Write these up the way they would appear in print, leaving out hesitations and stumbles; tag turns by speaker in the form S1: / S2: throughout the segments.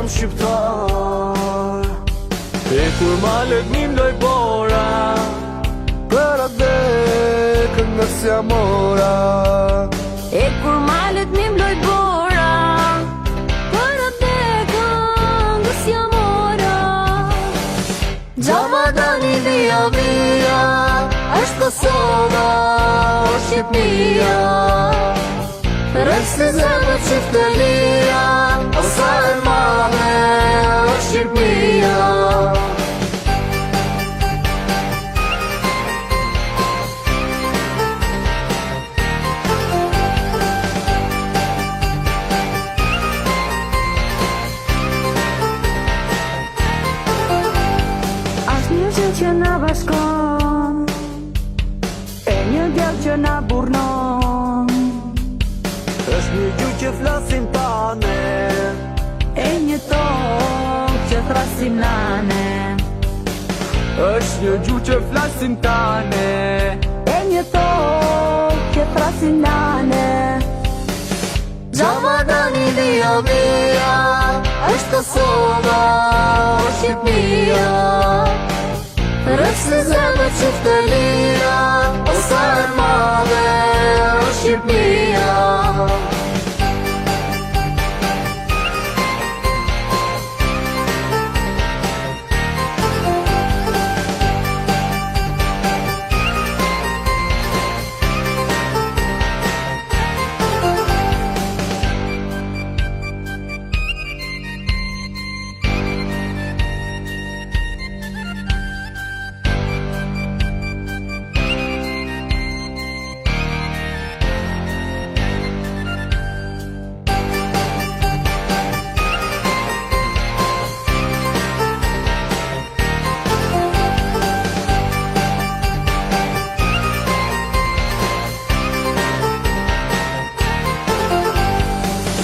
S1: jam shqiptar. E kur malet mi mloj bora, për atë këngës jam mora.
S2: E kur malet mi mloj bora, për atë këngës jam mora.
S1: Gjamadani via via, është Kosova, o Shqipnia. Rësi zemë qiftelia, o sa e madhe, o Shqipnia.
S2: Një gjë që na bashkon, e një djallë që na burnon.
S1: Është një gjuhë që flasim tane,
S2: E një tokë që thrasim nane.
S1: është një gjuhë që flasim tane.
S2: E një tokë që thrasim nane.
S1: Gjamadani via via, është Kosova, o Shqipnia. Rësi zemë qiftelia, o sa e madhe, o Shqipnia.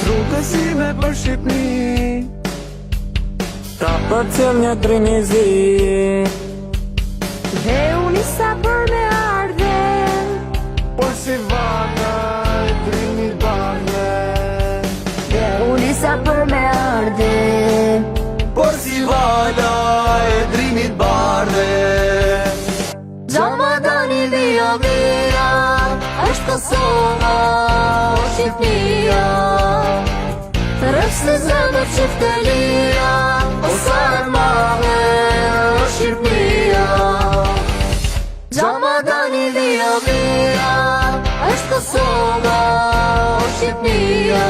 S1: Rrugësime për Shqipni, ta përcjell një drinizi.
S2: Dhe unë sa për me ardhe,
S1: Por si vana e drinit bardhe.
S2: dhe unë sa për me ardhe.
S1: Por si vana e drinit bardhe. Gjamadani via via, është Kosova, o Shqipnia. Rësi zemë qiftelia, o sa e madhe, o Shqipnia. Gjamadani via via, është Kosova, o Shqipnia.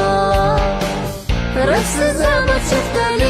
S1: Rësi zemë qiftelia,